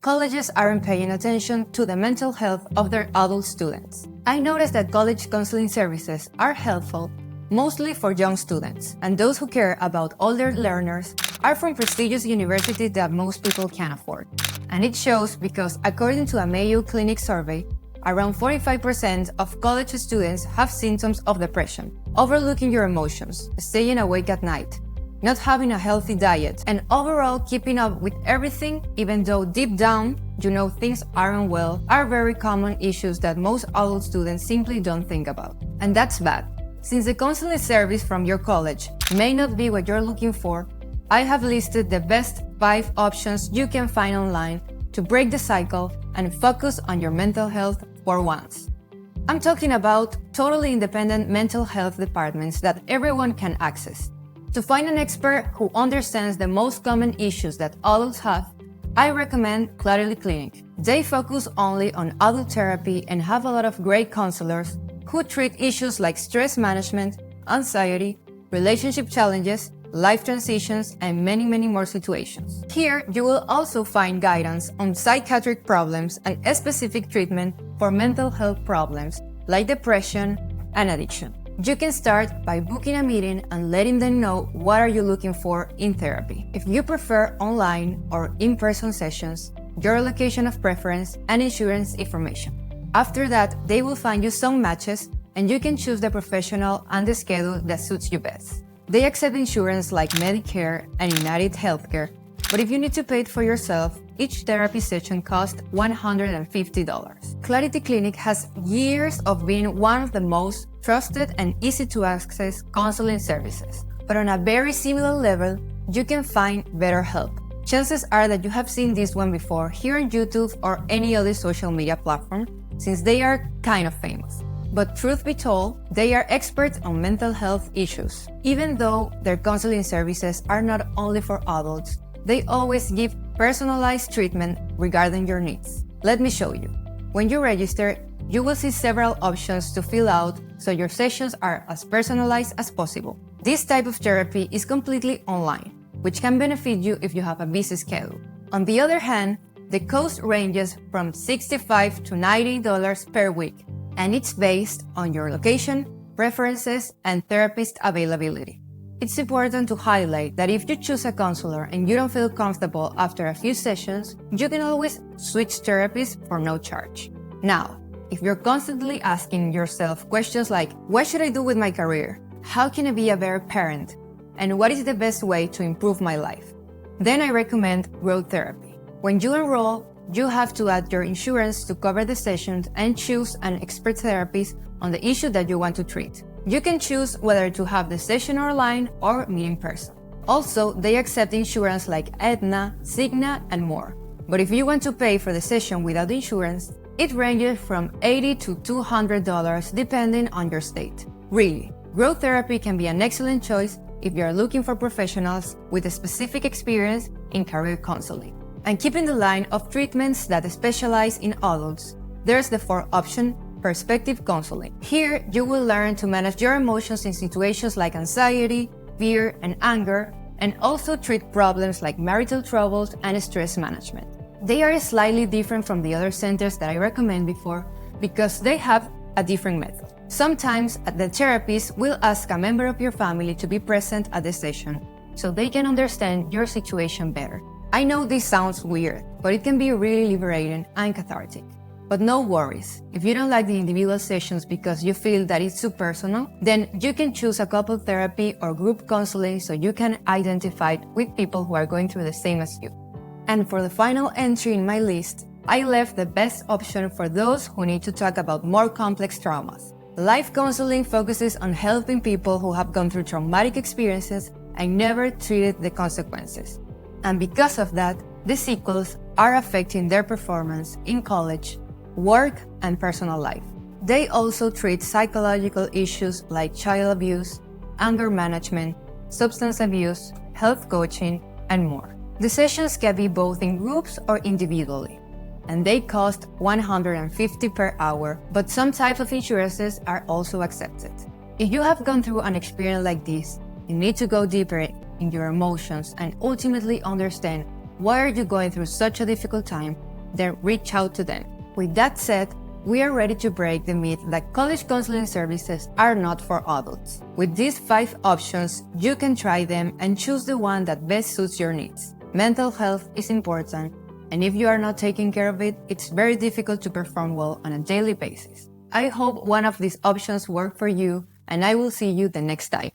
colleges aren't paying attention to the mental health of their adult students. I noticed that college counseling services are helpful mostly for young students, and those who care about older learners are from prestigious universities that most people can afford. And it shows because according to a Mayo Clinic survey, around 45% of college students have symptoms of depression, overlooking your emotions, staying awake at night, not having a healthy diet, and overall keeping up with everything, even though deep down you know things aren't well, are very common issues that most adult students simply don't think about. And that's bad. Since the counseling service from your college may not be what you're looking for, I have listed the best 5 options you can find online to break the cycle and focus on your mental health for once. I'm talking about totally independent mental health departments that everyone can access. To find an expert who understands the most common issues that adults have, I recommend Clarity Clinic. They focus only on adult therapy and have a lot of great counselors who treat issues like stress management, anxiety, relationship challenges, life transitions, and many more situations. Here, you will also find guidance on psychiatric problems and a specific treatment for mental health problems like depression and addiction. You can start by booking a meeting and letting them know what are you looking for in therapy. If you prefer online or in-person sessions, your location of preference, and insurance information. After that, they will find you some matches and you can choose the professional and the schedule that suits you best. They accept insurance like Medicare and United Healthcare, but if you need to pay it for yourself, each therapy session costs $150. Clarity Clinic has years of being one of the most trusted and easy to access counseling services. But on a very similar level, you can find BetterHelp. Chances are that you have seen this one before here on YouTube or any other social media platform, since they are kind of famous. But truth be told, they are experts on mental health issues. Even though their counseling services are not only for adults, they always give personalized treatment regarding your needs. Let me show you. When you register, you will see several options to fill out so your sessions are as personalized as possible. This type of therapy is completely online, which can benefit you if you have a busy schedule. On the other hand, the cost ranges from $65 to $90 per week, and it's based on your location, preferences, and therapist availability. It's important to highlight that if you choose a counselor and you don't feel comfortable after a few sessions, you can always switch therapists for no charge. Now, if you're constantly asking yourself questions like, what should I do with my career? How can I be a better parent? And what is the best way to improve my life? Then I recommend Growth Therapy. When you enroll, you have to add your insurance to cover the sessions and choose an expert therapist on the issue that you want to treat. You can choose whether to have the session online or meet in person. Also, they accept insurance like Aetna, Cigna, and more. But if you want to pay for the session without insurance, it ranges from $80 to $200 depending on your state. Really, Growth Therapy can be an excellent choice if you are looking for professionals with a specific experience in career counseling. And keeping the line of treatments that specialize in adults, there's the 4th option, Perspective Counseling. Here, you will learn to manage your emotions in situations like anxiety, fear, and anger, and also treat problems like marital troubles and stress management. They are slightly different from the other centers that I recommend before because they have a different method. Sometimes, the therapist will ask a member of your family to be present at the session so they can understand your situation better. I know this sounds weird, but it can be really liberating and cathartic. But no worries, if you don't like the individual sessions because you feel that it's too personal, then you can choose a couple therapy or group counseling so you can identify with people who are going through the same as you. And for the final entry in my list, I left the best option for those who need to talk about more complex traumas. Life counseling focuses on helping people who have gone through traumatic experiences and never treated the consequences. And because of that, the sequels are affecting their performance in college, work, and personal life. They also treat psychological issues like child abuse, anger management, substance abuse, health coaching, and more. The sessions can be both in groups or individually, and they cost $150 per hour, but some types of insurances are also accepted. If you have gone through an experience like this, you need to go deeper in your emotions and ultimately understand why are you going through such a difficult time then reach out to them. With that said, we are ready to break the myth that college counseling services are not for adults. With these 5 options, you can try them and choose the one that best suits your needs. Mental health is important, and if you are not taking care of it, it's very difficult to perform well on a daily basis. I hope one of these options work for you, and I will see you the next time.